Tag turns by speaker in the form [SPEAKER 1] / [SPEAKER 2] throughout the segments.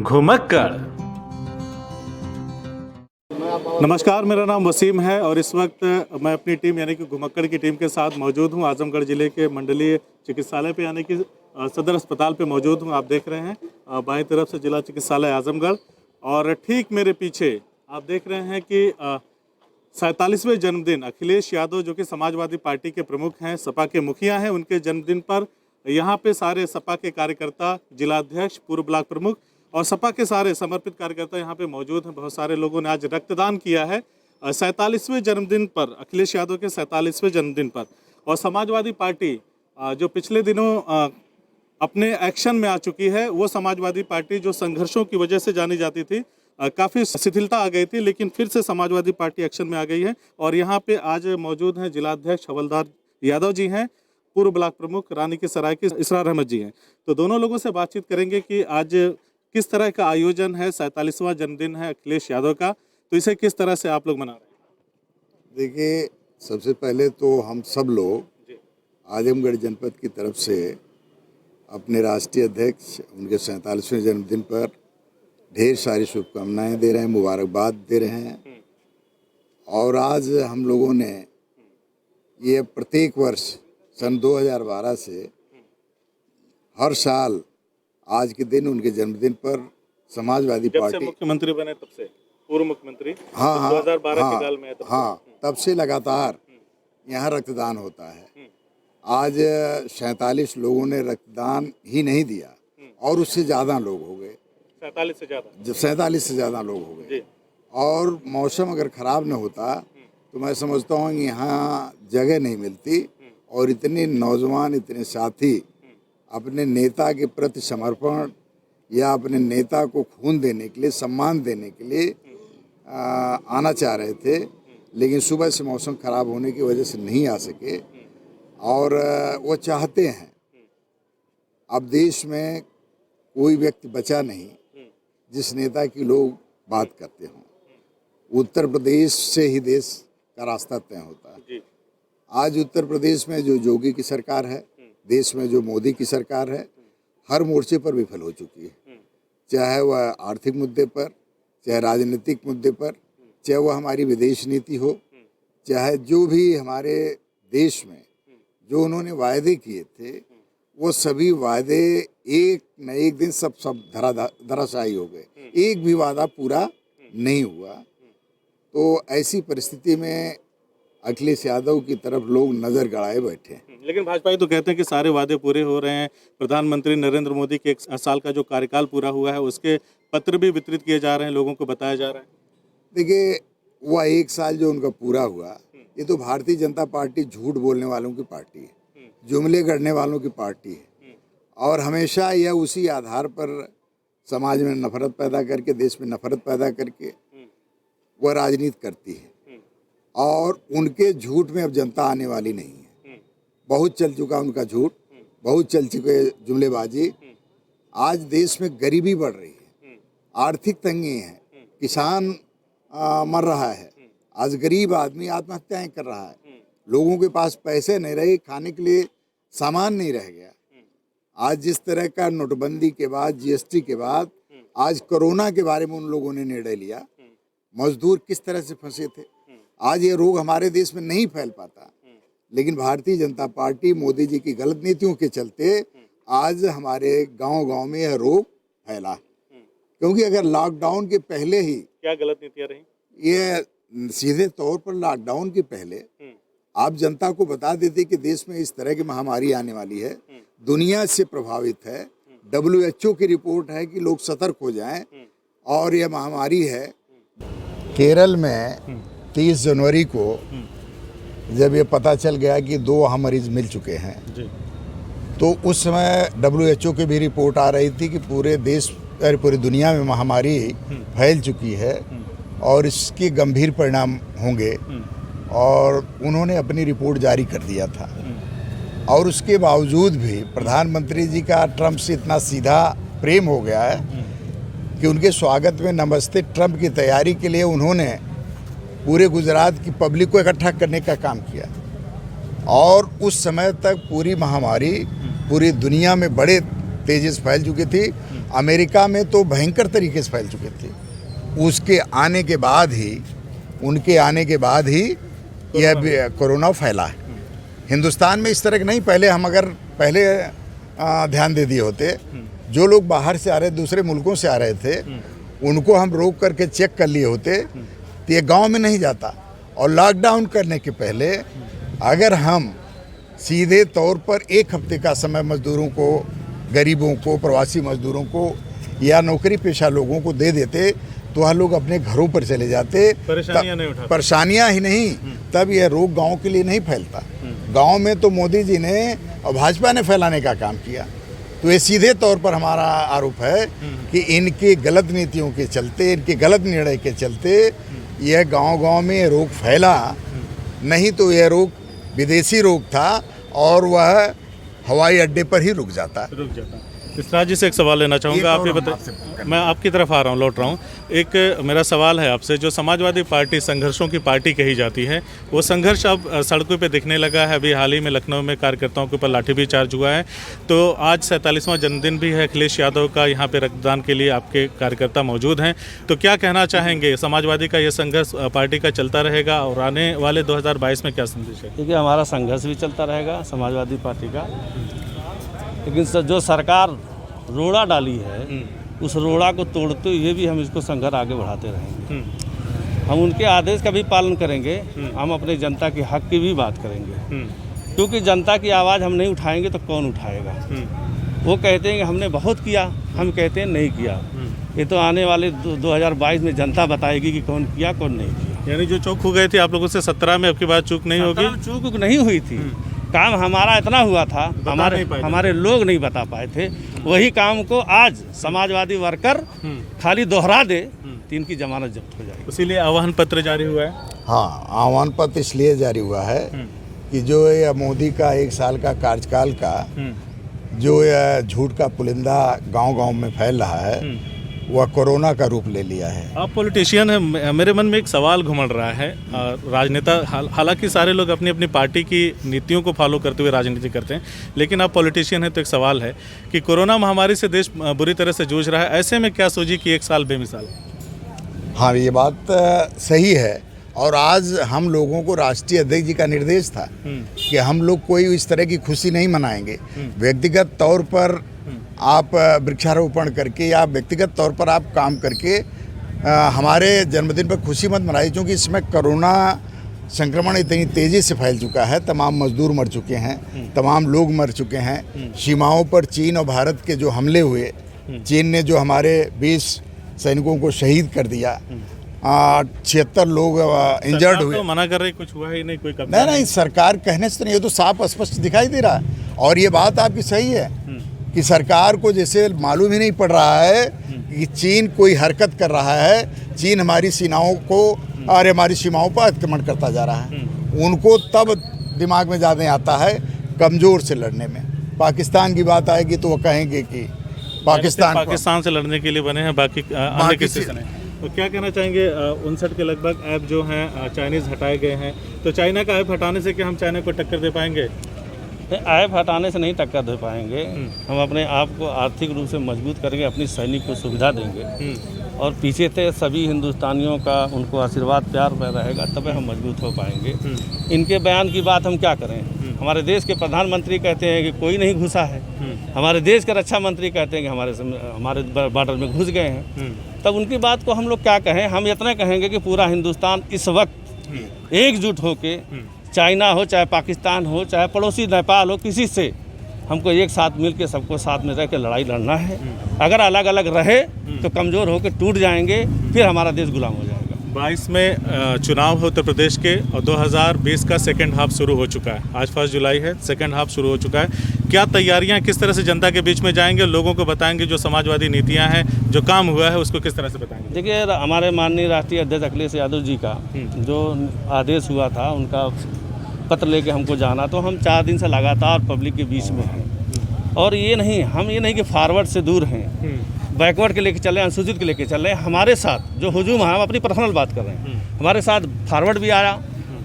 [SPEAKER 1] घुमक्कड़। नमस्कार, मेरा नाम वसीम है और इस वक्त मैं अपनी टीम यानी कि घुमक्कड़ की टीम के साथ मौजूद हूं। आजमगढ़ ज़िले के मंडलीय चिकित्सालय पे यानी कि सदर अस्पताल पे मौजूद हूं। आप देख रहे हैं बाईं तरफ से जिला चिकित्सालय आजमगढ़ और ठीक मेरे पीछे आप देख रहे हैं कि 47वें जन्मदिन अखिलेश यादव जो कि समाजवादी पार्टी के प्रमुख हैं, सपा के मुखिया हैं, उनके जन्मदिन पर यहाँ पे सारे सपा के कार्यकर्ता, जिलाध्यक्ष, पूर्व ब्लॉक प्रमुख और सपा के सारे समर्पित कार्यकर्ता यहाँ पे मौजूद हैं। बहुत सारे लोगों ने आज रक्तदान किया है 47वें जन्मदिन पर, अखिलेश यादव के 47वें जन्मदिन पर। और समाजवादी पार्टी जो पिछले दिनों अपने एक्शन में आ चुकी है, वो समाजवादी पार्टी जो संघर्षों की वजह से जानी जाती थी, काफ़ी शिथिलता आ गई थी, लेकिन फिर से समाजवादी पार्टी एक्शन में आ गई है। और यहाँ पे आज मौजूद हैं जिलाध्यक्ष हवलदार यादव जी हैं, पूर्व ब्लॉक प्रमुख रानी की सराय की इसरार अहमद जी हैं। तो दोनों लोगों से बातचीत करेंगे कि आज किस तरह का आयोजन है, 47वां जन्मदिन है अखिलेश यादव का, तो इसे किस तरह से आप लोग मना रहे हैं?
[SPEAKER 2] देखिए, सबसे पहले तो हम सब लोग आजमगढ़ जनपद की तरफ से अपने राष्ट्रीय अध्यक्ष उनके 47वें जन्मदिन पर ढेर सारी शुभकामनाएं दे रहे हैं, मुबारकबाद दे रहे हैं। और आज हम लोगों ने ये प्रत्येक वर्ष सन 2012 से हर साल आज के दिन उनके जन्मदिन पर समाजवादी पार्टी,
[SPEAKER 1] जब से मुख्यमंत्री बने तब से, पूर्व मुख्यमंत्री,
[SPEAKER 2] हाँ
[SPEAKER 1] 2012 के साल में,
[SPEAKER 2] तब से लगातार यहाँ रक्तदान होता है। आज 47 लोगों ने रक्तदान ही नहीं दिया और उससे ज़्यादा लोग हो गए, 47 से ज़्यादा लोग हो गए। और मौसम अगर ख़राब न होता तो मैं समझता हूँ कि यहाँ जगह नहीं मिलती और इतने नौजवान, इतने साथी अपने नेता के प्रति समर्पण या अपने नेता को खून देने के लिए, सम्मान देने के लिए आना चाह रहे थे, लेकिन सुबह से मौसम ख़राब होने की वजह से नहीं आ सके। और वो चाहते हैं, अब देश में कोई व्यक्ति बचा नहीं जिस नेता की लोग बात करते हों। उत्तर प्रदेश से ही देश का रास्ता तय होता है। आज उत्तर प्रदेश में जो योगी की सरकार है, देश में जो मोदी की सरकार है, हर मोर्चे पर विफल हो चुकी है। चाहे वह आर्थिक मुद्दे पर, चाहे राजनीतिक मुद्दे पर, चाहे वह हमारी विदेश नीति हो, चाहे जो भी हमारे देश में जो उन्होंने वायदे किए थे, वो सभी वायदे एक न एक दिन सब धराशायी हो गए। एक भी वादा पूरा नहीं हुआ। तो ऐसी परिस्थिति में अखिलेश यादव की तरफ लोग नज़र गड़ाए बैठे हैं।
[SPEAKER 1] लेकिन भाजपा तो कहते हैं कि सारे वादे पूरे हो रहे हैं। प्रधानमंत्री नरेंद्र मोदी के 1 साल का जो कार्यकाल पूरा हुआ है, उसके पत्र भी वितरित किए जा रहे हैं, लोगों को बताया जा रहा है।
[SPEAKER 2] देखिए, वह 1 साल जो उनका पूरा हुआ, ये तो भारतीय जनता पार्टी झूठ बोलने वालों की पार्टी है, जुमले गढ़ने वालों की पार्टी है। और हमेशा यह उसी आधार पर समाज में नफरत पैदा करके, देश में नफरत पैदा करके वह राजनीति करती है। और उनके झूठ में अब जनता आने वाली नहीं है। बहुत चल चुका उनका झूठ, बहुत चल चुके जुमलेबाजी। आज देश में गरीबी बढ़ रही है, आर्थिक तंगी है, किसान मर रहा है, आज गरीब आदमी आत्महत्याएं कर रहा है, लोगों के पास पैसे नहीं रहे, खाने के लिए सामान नहीं रह गया। आज जिस तरह का नोटबंदी के बाद, जीएसटी के बाद, आज कोरोना के बारे में उन लोगों ने निर्णय लिया, मजदूर किस तरह से फंसे थे। आज ये रोग हमारे देश में नहीं फैल पाता, लेकिन भारतीय जनता पार्टी मोदी जी की गलत नीतियों के चलते आज हमारे गांव-गांव में यह रोग फैला। क्योंकि अगर लॉकडाउन के पहले ही,
[SPEAKER 1] क्या गलत नीतियां रही?
[SPEAKER 2] ये सीधे तौर पर लॉकडाउन के पहले आप जनता को बता देते कि देश में इस तरह की महामारी आने वाली है, दुनिया से प्रभावित है, WHO की रिपोर्ट है कि लोग सतर्क हो जाएं और यह महामारी है। केरल में 30 जनवरी को जब ये पता चल गया कि 2 अहम मरीज मिल चुके हैं, तो उस समय WHO की भी रिपोर्ट आ रही थी कि पूरे देश और पूरी दुनिया में महामारी फैल चुकी है और इसके गंभीर परिणाम होंगे। और उन्होंने अपनी रिपोर्ट जारी कर दिया था। और उसके बावजूद भी प्रधानमंत्री जी का ट्रंप से इतना सीधा प्रेम हो गया है कि उनके स्वागत में नमस्ते ट्रंप की तैयारी के लिए उन्होंने पूरे गुजरात की पब्लिक को इकट्ठा करने का काम किया। और उस समय तक पूरी महामारी पूरी दुनिया में बड़े तेजी से फैल चुकी थी। अमेरिका में तो भयंकर तरीके से फैल चुके थे। उसके आने के बाद ही, उनके आने के बाद ही यह कोरोना फैला है। हिंदुस्तान में इस तरह के नहीं, पहले हम अगर पहले ध्यान दे दिए होते, जो लोग बाहर से आ रहे, दूसरे मुल्कों से आ रहे थे, उनको हम रोक करके चेक कर लिए होते तो ये गांव में नहीं जाता। और लॉकडाउन करने के पहले अगर हम सीधे तौर पर एक हफ्ते का समय मजदूरों को, गरीबों को, प्रवासी मजदूरों को या नौकरी पेशा लोगों को दे देते तो वह लोग अपने घरों पर चले जाते, परेशानियां ही नहीं, तब यह रोग गांव के लिए नहीं फैलता। गांव में तो मोदी जी ने और भाजपा ने फैलाने का काम किया। तो ये सीधे तौर पर हमारा आरोप है कि इनकी गलत नीतियों के चलते, इनके गलत निर्णय के चलते यह गांव-गांव में ये रोग फैला। नहीं तो यह रोग विदेशी रोग था और वह हवाई अड्डे पर ही रुक जाता।
[SPEAKER 1] कृष्णराज जी से एक सवाल लेना चाहूँगा। आप ये बताइए, मैं आपकी तरफ आ रहा हूँ, लौट रहा हूँ। एक मेरा सवाल है आपसे, जो समाजवादी पार्टी संघर्षों की पार्टी कही जाती है, वो संघर्ष अब सड़कों पे दिखने लगा है। अभी हाल ही में लखनऊ में कार्यकर्ताओं के ऊपर लाठी भी चार्ज हुआ है। तो आज 47वां जन्मदिन भी है अखिलेश यादव का, यहाँ पे रक्तदान के लिए आपके कार्यकर्ता मौजूद हैं। तो क्या कहना चाहेंगे, समाजवादी का ये संघर्ष पार्टी का चलता रहेगा और आने वाले 2022 में क्या संदेश है?
[SPEAKER 3] देखिए, हमारा संघर्ष भी चलता रहेगा समाजवादी पार्टी का, लेकिन जो सरकार रोड़ा डाली है उस रोड़ा को तोड़ते हुए भी हम इसको संघर्ष आगे बढ़ाते रहेंगे। हम उनके आदेश का भी पालन करेंगे, हम अपने जनता के हक की भी बात करेंगे, क्योंकि जनता की आवाज़ हम नहीं उठाएंगे तो कौन उठाएगा। वो कहते हैं कि हमने बहुत किया, हम कहते हैं नहीं किया। ये तो आने वाले 2022 में जनता बताएगी कि कौन किया कौन नहीं किया।
[SPEAKER 1] यानी जो चूक हो गए थे आप लोगों से 17 में, अब की बात चूक नहीं होगी?
[SPEAKER 3] चूक नहीं हुई थी, काम हमारा इतना हुआ था, हमारे लोग नहीं बता पाए थे। वही काम को आज समाजवादी वर्कर खाली दोहरा दे तो इनकी जमानत जब्त हो जाएगी।
[SPEAKER 1] इसीलिए आह्वान पत्र जारी हुआ है।
[SPEAKER 2] हाँ, आह्वान पत्र इसलिए जारी हुआ है कि जो ये मोदी का 1 साल का कार्यकाल का जो यह झूठ का पुलिंदा गांव-गांव में फैल रहा है, वह कोरोना का रूप ले लिया है।
[SPEAKER 1] आप पॉलिटिशियन हैं, मेरे मन में एक सवाल घुमड़ रहा है। राजनेता, हालांकि सारे लोग अपनी अपनी पार्टी की नीतियों को फॉलो करते हुए राजनीति करते हैं, लेकिन आप पॉलिटिशियन हैं तो एक सवाल है कि कोरोना महामारी से देश बुरी तरह से जूझ रहा है। ऐसे में क्या सोची कि 1 साल बेमिसाल?
[SPEAKER 2] हाँ, ये बात सही है। और आज हम लोगों को राष्ट्रीय अध्यक्ष जी का निर्देश था कि हम लोग कोई इस तरह की खुशी नहीं मनाएंगे। व्यक्तिगत तौर पर आप वृक्षारोपण करके या व्यक्तिगत तौर पर आप काम करके हमारे जन्मदिन पर खुशी मत मनाइए, क्योंकि इसमें कोरोना संक्रमण इतनी तेज़ी से फैल चुका है। तमाम मजदूर मर चुके हैं, तमाम लोग मर चुके हैं। सीमाओं पर चीन और भारत के जो हमले हुए, चीन ने जो हमारे 20 सैनिकों को शहीद कर दिया, 76 लोग इंजर्ड हुए।
[SPEAKER 1] तो मना कर रहे, कुछ हुआ ही नहीं, कोई
[SPEAKER 2] नहीं, सरकार कहने से तो नहीं, ये तो साफ स्पष्ट दिखाई दे रहा है। और ये बात आपकी सही है कि सरकार को जैसे मालूम ही नहीं पड़ रहा है कि चीन कोई हरकत कर रहा है, चीन हमारी सीमाओं को और हमारी सीमाओं पर अतिक्रमण करता जा रहा है। उनको तब दिमाग में ज़्यादा आता है कमज़ोर से लड़ने में। पाकिस्तान की बात आएगी तो वो कहेंगे कि
[SPEAKER 1] पाकिस्तान से लड़ने के लिए बने हैं, बाकी अन्य किसी से नहीं। तो क्या कहना चाहेंगे, 59 के लगभग ऐप जो हैं चाइनीज़ हटाए गए हैं, तो चाइना का ऐप हटाने से क्या हम चाइना को टक्कर दे पाएंगे?
[SPEAKER 3] ऐप हटाने से नहीं टक्कर दे पाएंगे। हम अपने आप को आर्थिक रूप से मजबूत करेंगे, अपनी सैनिक को सुविधा देंगे और पीछे से सभी हिंदुस्तानियों का उनको आशीर्वाद प्यार में रहेगा, तब हम मजबूत हो पाएंगे। इनके बयान की बात हम क्या करें? हमारे देश के प्रधानमंत्री कहते हैं कि कोई नहीं घुसा है, हमारे देश के रक्षा मंत्री कहते हैं कि हमारे बॉर्डर में घुस गए हैं। तब उनकी बात को हम लोग क्या कहें? हम इतना कहेंगे कि पूरा हिंदुस्तान इस वक्त एकजुट होके, चाइना हो चाहे पाकिस्तान हो चाहे पड़ोसी नेपाल हो, किसी से हमको एक साथ मिल के सबको साथ में रह के लड़ाई लड़ना है। अगर अलग अलग रहे तो कमज़ोर होकर टूट जाएंगे, फिर हमारा देश गुलाम हो जाएगा।
[SPEAKER 1] 22 में चुनाव है उत्तर प्रदेश के और 2020 का सेकेंड हाफ शुरू हो चुका है। आज 1 जुलाई है, सेकेंड हाफ शुरू हो चुका है। क्या तैयारियां, किस तरह से जनता के बीच में जाएंगे, लोगों को बताएंगे जो समाजवादी नीतियां हैं, जो काम हुआ है उसको किस तरह से बताएंगे?
[SPEAKER 3] देखिए, हमारे माननीय राष्ट्रीय अध्यक्ष अखिलेश यादव जी का जो आदेश हुआ था, उनका पत्र लेके हमको जाना, तो हम 4 दिन से लगातार पब्लिक के बीच में हैं। और ये नहीं कि फॉरवर्ड से दूर हैं, बैकवर्ड के लेके चल रहे हैं, अनुसूचित के लेके चल रहे हैं। हमारे साथ जो हुजूम है, हम अपनी पर्सनल बात कर रहे हैं, हमारे साथ फॉरवर्ड भी आया,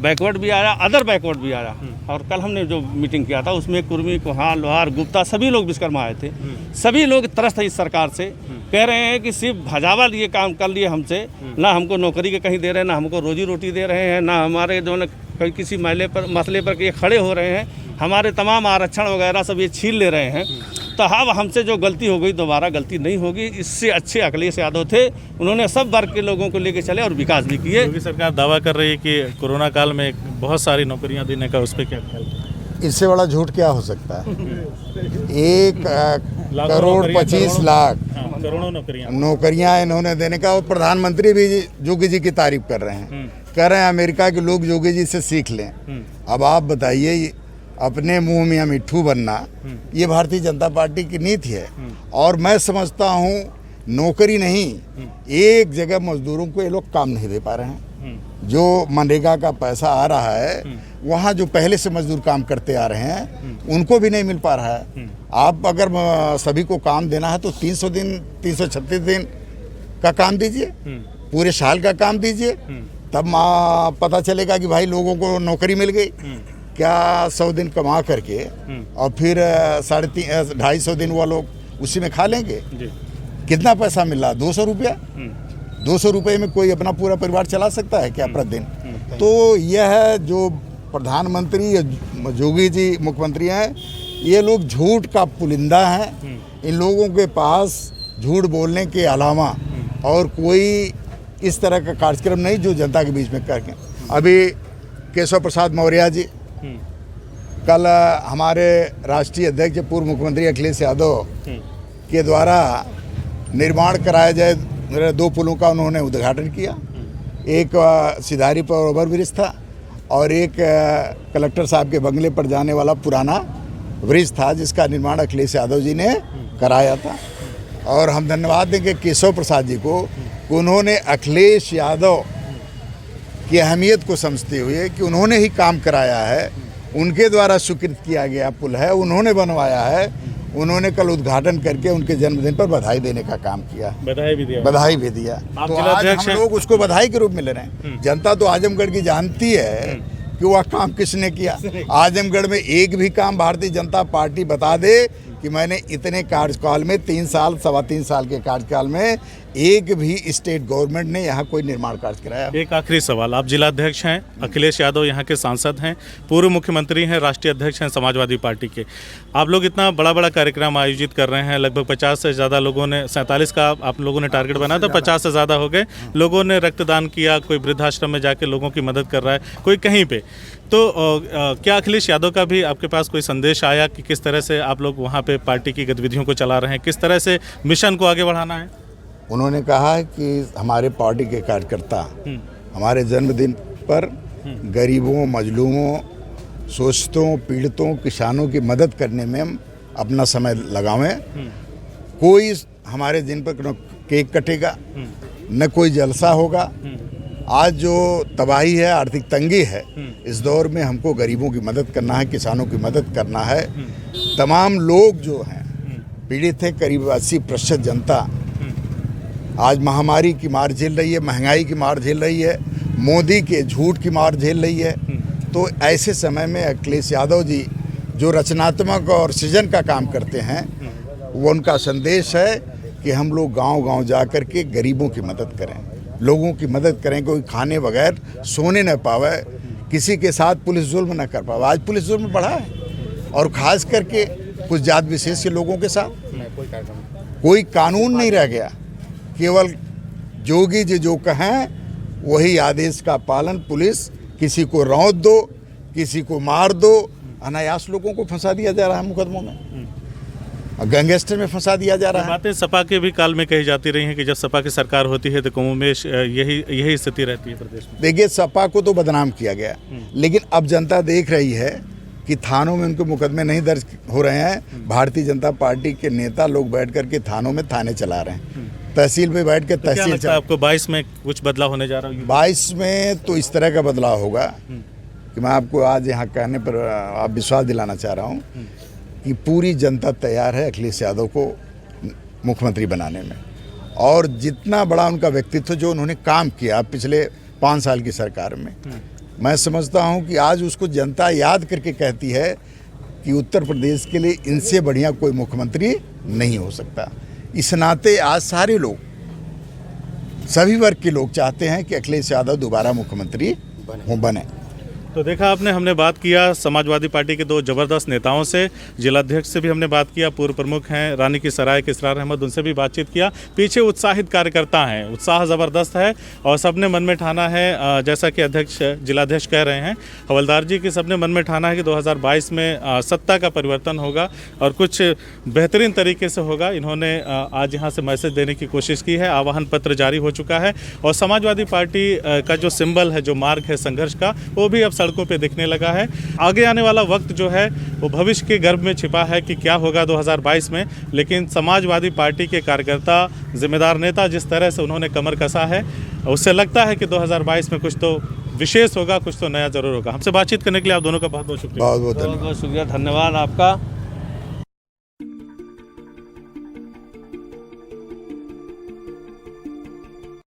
[SPEAKER 3] बैकवर्ड भी आया, अदर बैकवर्ड भी आया। और कल हमने जो मीटिंग किया था उसमें कुर्मी, कुहान, लोहार, गुप्ता सभी लोग विश्वकर्मा आए थे। सभी लोग त्रस्त है इस सरकार से, कह रहे हैं कि सिर्फ भजावल ये काम कर लिए हमसे, ना हमको नौकरी के कहीं दे रहे हैं, ना हमको रोजी रोटी दे रहे हैं, ना हमारे जो कहीं किसी मसले पर ये खड़े हो रहे हैं, हमारे तमाम आरक्षण वगैरह सब ये छीन ले रहे हैं। तो अब हमसे जो गलती हो गई दोबारा गलती नहीं होगी। इससे अच्छे अखिलेश यादव थे, उन्होंने सब वर्ग के लोगों को लेके चले और विकास भी किए।
[SPEAKER 1] योगी सरकार दावा कर रही है कि कोरोना काल में बहुत सारी नौकरियां देने का, उस पर क्या ख्याल है?
[SPEAKER 2] इससे बड़ा झूठ क्या हो सकता है? 1,25,00,000
[SPEAKER 1] करोड़ों
[SPEAKER 2] नौकरियां इन्होंने देने का, और प्रधानमंत्री भी योगी जी की तारीफ कर रहे हैं, कह रहे हैं अमेरिका के लोग योगी जी से सीख लें। अब आप बताइए, अपने मुंह में मिट्ठू बनना ये भारतीय जनता पार्टी की नीति है। और मैं समझता हूँ नौकरी नहीं, एक जगह मजदूरों को ये लोग काम नहीं दे पा रहे हैं। जो मनरेगा का पैसा आ रहा है वहाँ जो पहले से मजदूर काम करते आ रहे हैं उनको भी नहीं मिल पा रहा है। आप अगर सभी को काम देना है तो 300 दिन 336 दिन का काम दीजिए, पूरे साल का काम दीजिए, तब पता चलेगा कि भाई लोगों को नौकरी मिल गई। क्या 100 दिन कमा करके और फिर 250 दिन वो लोग उसी में खा लेंगे? कितना पैसा मिल रहा? 200 रुपया। 200 रुपये में कोई अपना पूरा परिवार चला सकता है क्या प्रतिदिन? तो यह जो प्रधानमंत्री योगी जी मुख्यमंत्री हैं, ये लोग झूठ का पुलिंदा हैं। इन लोगों के पास झूठ बोलने के अलावा और कोई इस तरह का कार्यक्रम नहीं जो जनता के बीच में करके। अभी केशव प्रसाद मौर्य जी, कल हमारे राष्ट्रीय अध्यक्ष पूर्व मुख्यमंत्री अखिलेश यादव के द्वारा निर्माण कराया जाए 2 पुलों का उन्होंने उद्घाटन किया। एक सिधारी पर ओवरब्रिज था और एक कलेक्टर साहब के बंगले पर जाने वाला पुराना ब्रिज था, जिसका निर्माण अखिलेश यादव जी ने कराया था। और हम धन्यवाद देंगे केशव प्रसाद जी को, उन्होंने अखिलेश यादव की अहमियत को समझते हुए कि उन्होंने ही काम कराया है, उनके द्वारा स्वीकृत किया गया पुल है, उन्होंने बनवाया है, उन्होंने कल उद्घाटन करके उनके जन्मदिन पर बधाई देने का काम किया,
[SPEAKER 1] बधाई भी दिया।
[SPEAKER 2] तो आज हम लोग उसको बधाई के रूप में ले रहे हैं। जनता तो आजमगढ़ की जानती है कि वह काम किसने किया। आजमगढ़ में एक भी काम भारतीय जनता पार्टी बता दे कि मैंने इतने कार्यकाल में 3 साल 3.25 साल के कार्यकाल में एक भी स्टेट गवर्नमेंट ने यहाँ कोई निर्माण कार्य कराया।
[SPEAKER 1] एक आखिरी सवाल, आप जिलाध्यक्ष हैं, अखिलेश यादव यहाँ के सांसद हैं, पूर्व मुख्यमंत्री हैं, राष्ट्रीय अध्यक्ष हैं समाजवादी पार्टी के। आप लोग इतना बड़ा कार्यक्रम आयोजित कर रहे हैं, लगभग 50 से ज़्यादा लोगों ने, 47 का आप लोगों ने टारगेट बनाया था, 50 से ज़्यादा हो गए लोगों ने रक्तदान किया, कोई वृद्धाश्रम में जाके लोगों की मदद कर रहा है, कोई कहीं पे। तो क्या अखिलेश यादव का भी आपके पास कोई संदेश आया कि किस तरह से आप लोग वहाँ पे पार्टी की गतिविधियों को चला रहे हैं, किस तरह से मिशन को आगे बढ़ाना है?
[SPEAKER 2] उन्होंने कहा है कि हमारे पार्टी के कार्यकर्ता हमारे जन्मदिन पर गरीबों, मजलूमों, शोषितों, पीड़ितों, किसानों की मदद करने में हम अपना समय लगावें। कोई हमारे दिन पर न केक कटेगा, न कोई जलसा होगा। आज जो तबाही है, आर्थिक तंगी है, इस दौर में हमको गरीबों की मदद करना है, किसानों की मदद करना है। तमाम लोग जो हैं पीड़ित हैं, करीब 80% जनता आज महामारी की मार झेल रही है, महंगाई की मार झेल रही है, मोदी के झूठ की मार झेल रही है। तो ऐसे समय में अखिलेश यादव जी जो रचनात्मक और सृजन का काम करते हैं, वो उनका संदेश है कि हम लोग गांव-गांव जा कर के गरीबों की मदद करें, लोगों की मदद करें। कोई खाने बगैर सोने न पावे, किसी के साथ पुलिस जुल्म न कर पावे। आज पुलिस जुल्म बढ़ा है, और ख़ास करके कुछ जात विशेष के लोगों के साथ कोई कानून नहीं रह गया। केवल जोगी जी जो कहें वही आदेश का पालन। पुलिस किसी को रौंद दो, किसी को मार दो, अनायास लोगों को फंसा दिया जा रहा है मुकदमों में, गैंगस्टर में फंसा दिया जा रहा है।
[SPEAKER 1] बातें सपा के भी काल में कही जाती रही हैं कि जब सपा की सरकार होती है तो कमोबेश यही स्थिति रहती है प्रदेश में।
[SPEAKER 2] देखिए, सपा को तो बदनाम किया गया, लेकिन अब जनता देख रही है कि थानों में उनके मुकदमे नहीं दर्ज हो रहे हैं। भारतीय जनता पार्टी के नेता लोग बैठ करके थानों में थाने चला रहे हैं, तहसील में बैठ के तहसील।
[SPEAKER 1] आपको 22 में कुछ बदलाव होने जा रहा है?
[SPEAKER 2] 22 में तो इस तरह का बदलाव होगा कि मैं आपको आज यहाँ कहने पर आप विश्वास दिलाना चाह रहा हूँ कि पूरी जनता तैयार है अखिलेश यादव को मुख्यमंत्री बनाने में। और जितना बड़ा उनका व्यक्तित्व, जो उन्होंने काम किया पिछले 5 साल की सरकार में, मैं समझता हूं कि आज उसको जनता याद करके कहती है कि उत्तर प्रदेश के लिए इनसे बढ़िया कोई मुख्यमंत्री नहीं हो सकता। इस नाते आज सारे लोग, सभी वर्ग के लोग चाहते हैं कि अखिलेश यादव दोबारा मुख्यमंत्री बने।
[SPEAKER 1] तो देखा आपने, हमने बात किया समाजवादी पार्टी के दो जबरदस्त नेताओं से, जिलाध्यक्ष से भी हमने बात किया, पूर्व प्रमुख हैं रानी की सराय के इसरार अहमद, उनसे भी बातचीत किया। पीछे उत्साहित कार्यकर्ता हैं, उत्साह ज़बरदस्त है और सबने मन में ठाना है, जैसा कि जिलाध्यक्ष कह रहे हैं हवलदार जी की, सबने मन में ठाना है कि 2022 में सत्ता का परिवर्तन होगा और कुछ बेहतरीन तरीके से होगा। इन्होंने आज यहाँ से मैसेज देने की कोशिश की है। आह्वान पत्र जारी हो चुका है और समाजवादी पार्टी का जो सिंबल है, जो मार्ग है संघर्ष का, वो भी अब सड़कों पे दिखने लगा है। आगे आने वाला वक्त जो है वो भविष्य के गर्भ में छिपा है कि क्या होगा 2022 में, लेकिन समाजवादी पार्टी के कार्यकर्ता, जिम्मेदार नेता जिस तरह से उन्होंने कमर कसा है, उससे लगता है कि 2022 में कुछ तो विशेष होगा, कुछ तो नया जरूर होगा। हमसे बातचीत करने के लिए आप दोनों का बहुत बहुत शुक्रिया।
[SPEAKER 2] बहुत बहुत
[SPEAKER 3] शुक्रिया, धन्यवाद आपका।